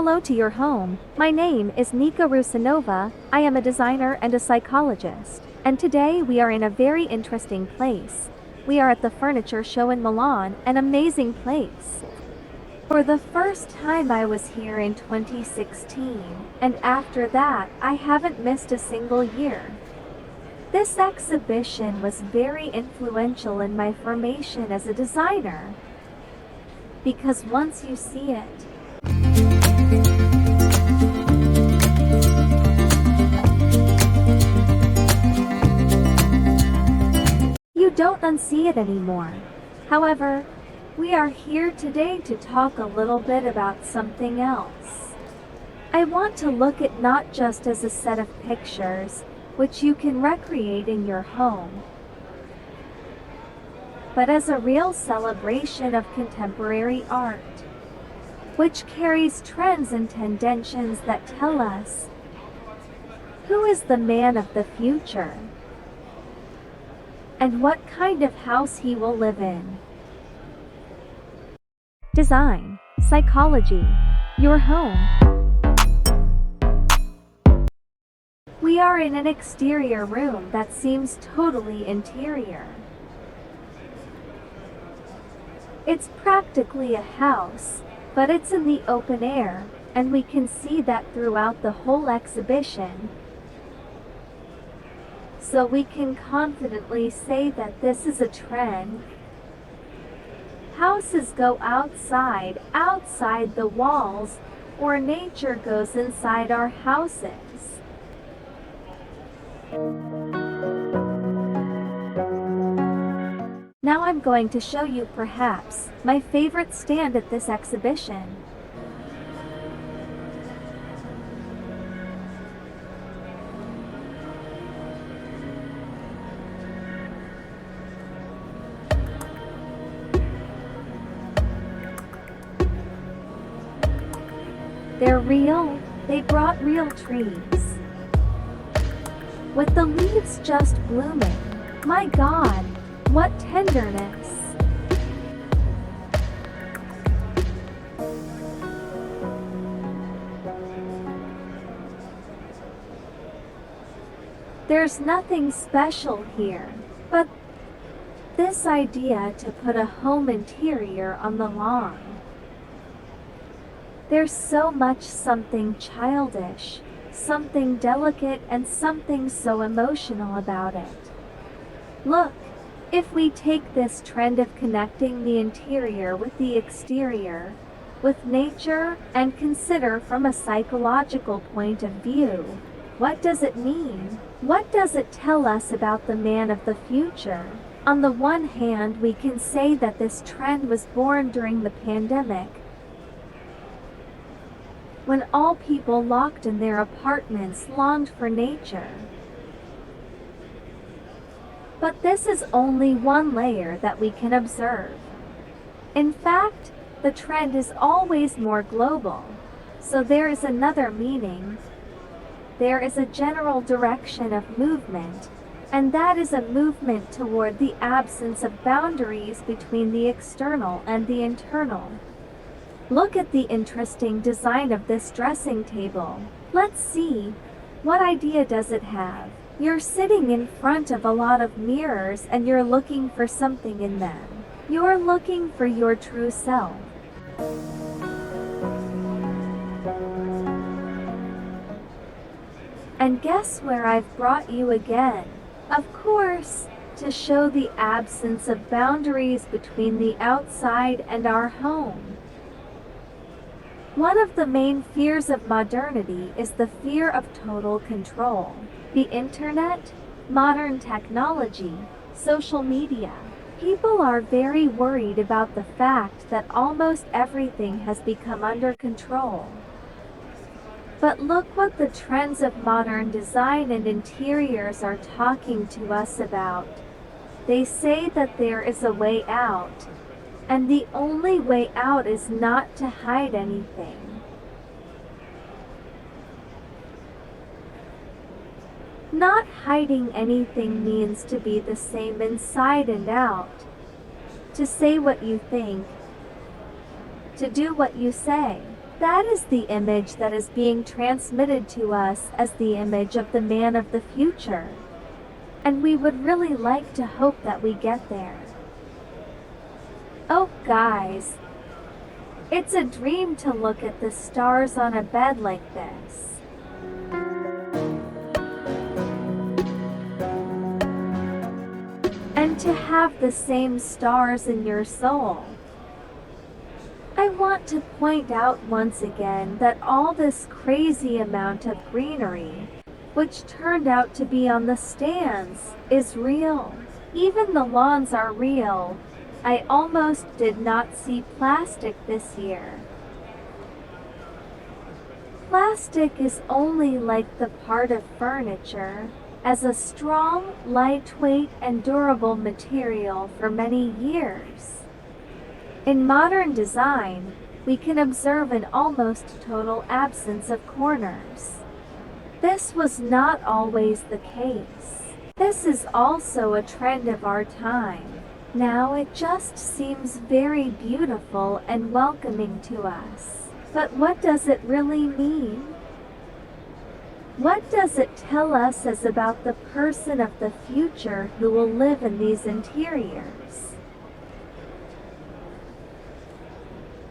hello to your home. My name is Nika Rusanova. I am a designer and a psychologist. And today we are in a very interesting place. We are at the furniture show in Milan, an amazing place. For the first time I was here in 2016, and after that I haven't missed a single year. This exhibition was very influential in my formation as a designer. Because once you see it, you don't unsee it anymore. However, we are here today to talk a little bit about something else. I want to look at not just as a set of pictures, which you can recreate in your home, but as a real celebration of contemporary art, which carries trends and tendencies that tell us who is the man of the future and what kind of house he will live in. Design, psychology, your home. We are in an exterior room that seems totally interior. It's practically a house, but it's in the open air, and we can see that throughout the whole exhibition. So we can confidently say that this is a trend. Houses go outside the walls, or nature goes inside our houses. Now I'm going to show you perhaps my favorite stand at this exhibition. They're real. They brought real trees, with the leaves just blooming. My God, what tenderness! There's nothing special here, but this idea to put a home interior on the lawn. There's so much something childish, something delicate, and something so emotional about it. Look, if we take this trend of connecting the interior with the exterior, with nature, and consider from a psychological point of view, what does it mean? What does it tell us about the man of the future? On the one hand, we can say that this trend was born during the pandemic, when all people locked in their apartments longed for nature. But this is only one layer that we can observe. In fact, the trend is always more global, so there is another meaning. There is a general direction of movement, and that is a movement toward the absence of boundaries between the external and the internal. Look at the interesting design of this dressing table. Let's see, what idea does it have? You're sitting in front of a lot of mirrors and you're looking for something in them. You're looking for your true self. And guess where I've brought you again? Of course, to show the absence of boundaries between the outside and our home. One of the main fears of modernity is the fear of total control. The internet, modern technology, social media. People are very worried about the fact that almost everything has become under control. But look what the trends of modern design and interiors are talking to us about. They say that there is a way out, and the only way out is not to hide anything. Not hiding anything means to be the same inside and out, to say what you think, to do what you say. That is the image that is being transmitted to us as the image of the man of the future. And we would really like to hope that we get there. Oh, guys, it's a dream to look at the stars on a bed like this. And to have the same stars in your soul. I want to point out once again that all this crazy amount of greenery, which turned out to be on the stands, is real. Even the lawns are real. I almost did not see plastic this year. Plastic is only like the part of furniture, as a strong, lightweight, and durable material for many years. In modern design, we can observe an almost total absence of corners. This was not always the case. This is also a trend of our time. Now it just seems very beautiful and welcoming to us. But what does it really mean? What does it tell us as about the person of the future who will live in these interiors?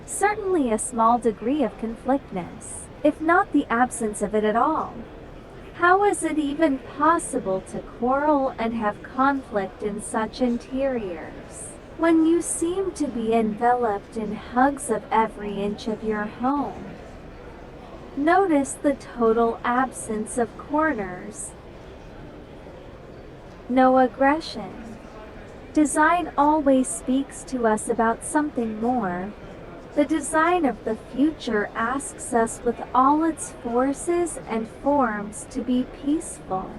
Certainly a small degree of conflictness, if not the absence of it at all. How is it even possible to quarrel and have conflict in such interiors, when you seem to be enveloped in hugs of every inch of your home? Notice the total absence of corners. No aggression. Design always speaks to us about something more. The design of the future asks us with all its forces and forms to be peaceful.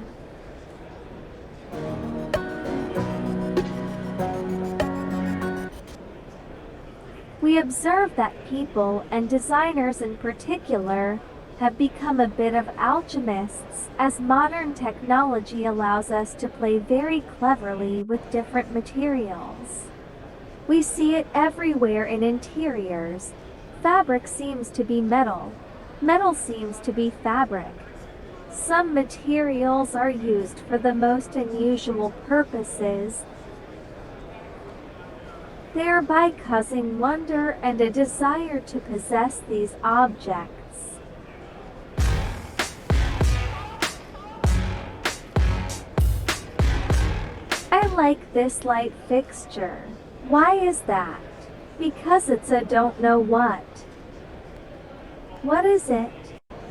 We observe that people, and designers in particular, have become a bit of alchemists, as modern technology allows us to play very cleverly with different materials. We see it everywhere in interiors. Fabric seems to be metal. Metal seems to be fabric. Some materials are used for the most unusual purposes, thereby causing wonder and a desire to possess these objects. I like this light fixture. Why is that? Because it's a don't know what. What is it?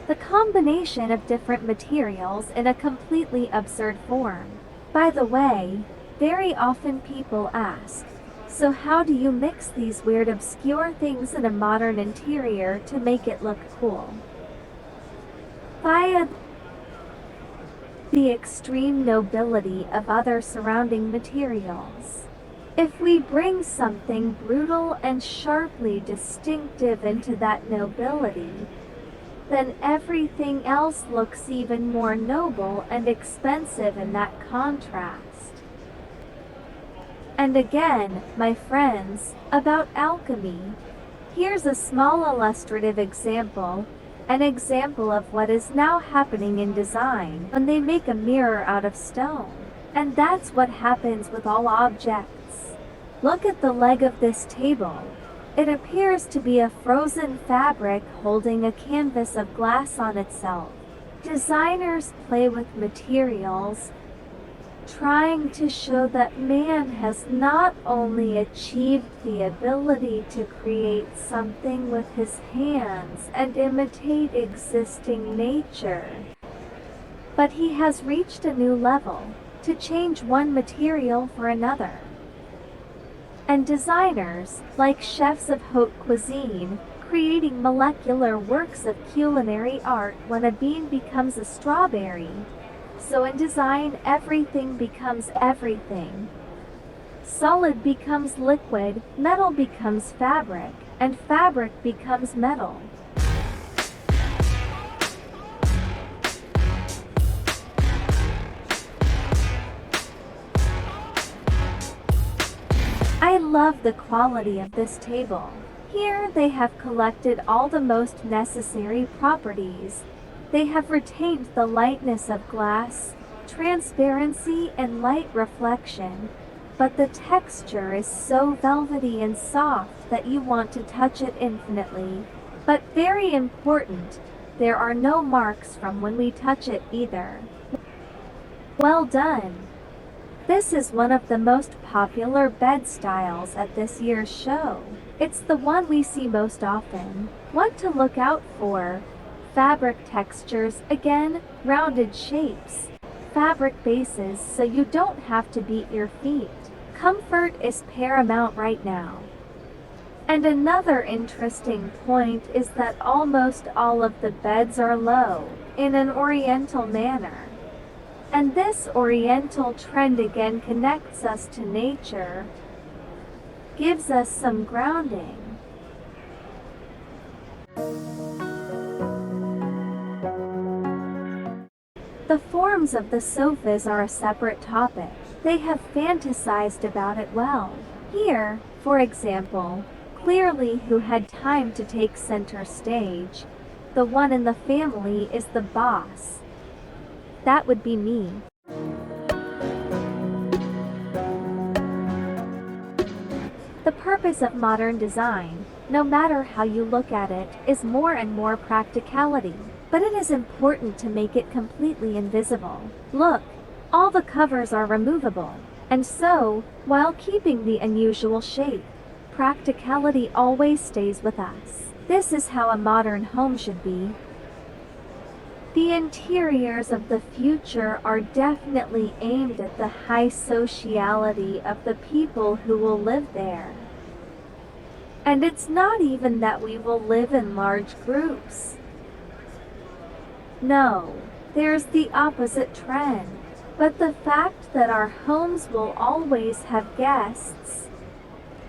The combination of different materials in a completely absurd form. By the way, very often people ask, so how do you mix these weird obscure things in a modern interior to make it look cool? Via the extreme nobility of other surrounding materials. If we bring something brutal and sharply distinctive into that nobility, then everything else looks even more noble and expensive in that contrast. And again, my friends, about alchemy. Here's a small illustrative example, an example of what is now happening in design when they make a mirror out of stone. And that's what happens with all objects. Look at the leg of this table. It appears to be a frozen fabric holding a canvas of glass on itself. Designers play with materials, trying to show that man has not only achieved the ability to create something with his hands and imitate existing nature, but he has reached a new level, to change one material for another. And designers, like chefs of haute cuisine, creating molecular works of culinary art when a bean becomes a strawberry. So in design, everything becomes everything. Solid becomes liquid, metal becomes fabric, and fabric becomes metal. I love the quality of this table. Here they have collected all the most necessary properties. They have retained the lightness of glass, transparency and light reflection, but the texture is so velvety and soft that you want to touch it infinitely. But very important, there are no marks from when we touch it either. Well done! This is one of the most popular bed styles at this year's show. It's the one we see most often. What to look out for? Fabric textures, again, rounded shapes. Fabric bases so you don't have to beat your feet. Comfort is paramount right now. And another interesting point is that almost all of the beds are low, in an oriental manner. And this oriental trend again connects us to nature, gives us some grounding. The forms of the sofas are a separate topic. They have fantasized about it well. Here, for example, clearly who had time to take center stage? The one in the family is the boss. That would be me. The purpose of modern design, no matter how you look at it, is more and more practicality. But it is important to make it completely invisible. Look, all the covers are removable. And so, while keeping the unusual shape, practicality always stays with us. This is how a modern home should be. The interiors of the future are definitely aimed at the high sociality of the people who will live there. And it's not even that we will live in large groups. No, there's the opposite trend. But the fact that our homes will always have guests,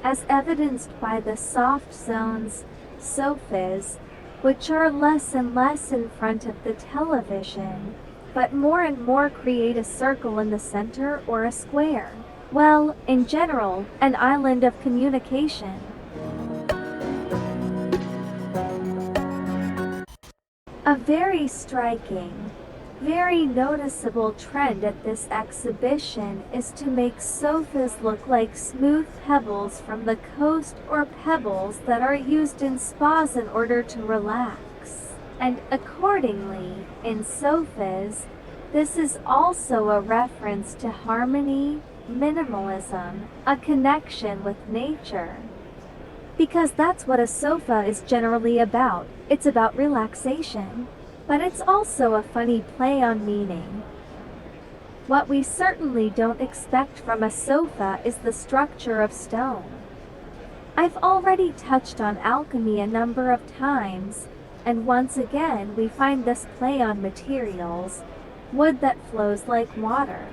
as evidenced by the soft zones, sofas, which are less and less in front of the television, but more and more create a circle in the center or a square. Well, in general, an island of communication. A very striking, very noticeable trend at this exhibition is to make sofas look like smooth pebbles from the coast or pebbles that are used in spas in order to relax. And accordingly, in sofas, this is also a reference to harmony, minimalism, a connection with nature. Because that's what a sofa is generally about. It's about relaxation. But it's also a funny play on meaning. What we certainly don't expect from a sofa is the structure of stone. I've already touched on alchemy a number of times, and once again we find this play on materials, wood that flows like water.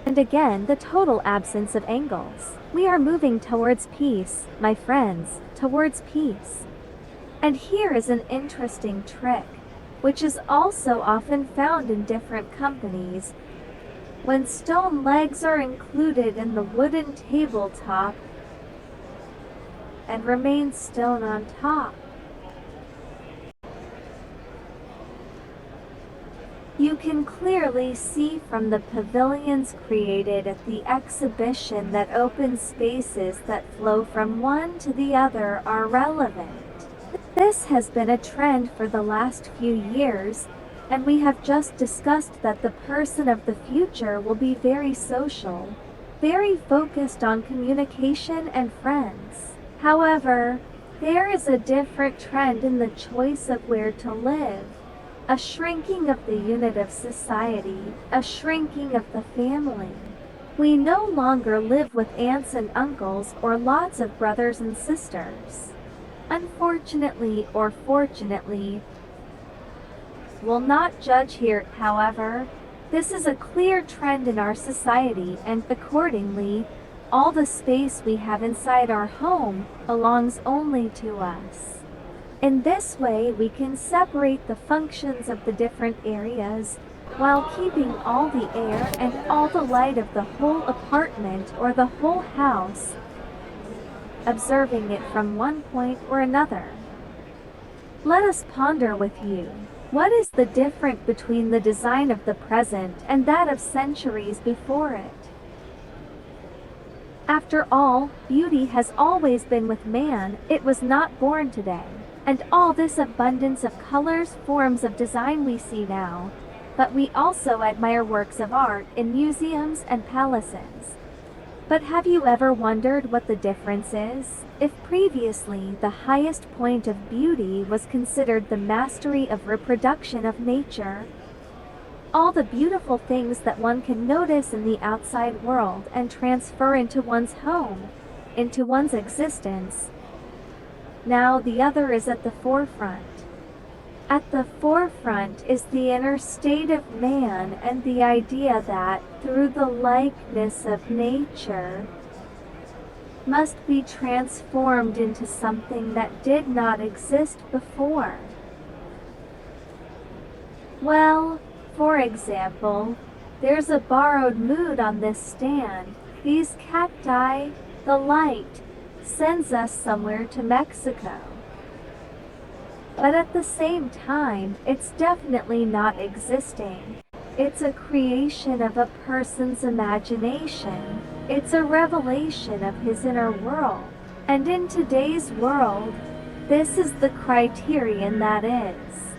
And again, the total absence of angles. We are moving towards peace, my friends, towards peace. And here is an interesting trick, which is also often found in different companies. When stone legs are included in the wooden tabletop and remain stone on top. You can clearly see from the pavilions created at the exhibition that open spaces that flow from one to the other are relevant. This has been a trend for the last few years, and we have just discussed that the person of the future will be very social, very focused on communication and friends. However, there is a different trend in the choice of where to live. A shrinking of the unit of society, a shrinking of the family. We no longer live with aunts and uncles or lots of brothers and sisters. Unfortunately or fortunately, we'll not judge here, however. This is a clear trend in our society, and accordingly, all the space we have inside our home belongs only to us. In this way, we can separate the functions of the different areas while keeping all the air and all the light of the whole apartment or the whole house observing it from one point or another. Let us ponder with you. What is the difference between the design of the present and that of centuries before it? After all, beauty has always been with man, it was not born today. And all this abundance of colors, forms of design we see now, but we also admire works of art in museums and palaces. But have you ever wondered what the difference is? If previously the highest point of beauty was considered the mastery of reproduction of nature, all the beautiful things that one can notice in the outside world and transfer into one's home, into one's existence, now the other is at the forefront. At the forefront is the inner state of man and the idea that, through the likeness of nature, must be transformed into something that did not exist before. Well, for example, there's a borrowed mood on this stand. These cacti, the light, sends us somewhere to Mexico. But at the same time, it's definitely not existing. It's a creation of a person's imagination. It's a revelation of his inner world. And in today's world, this is the criterion that is.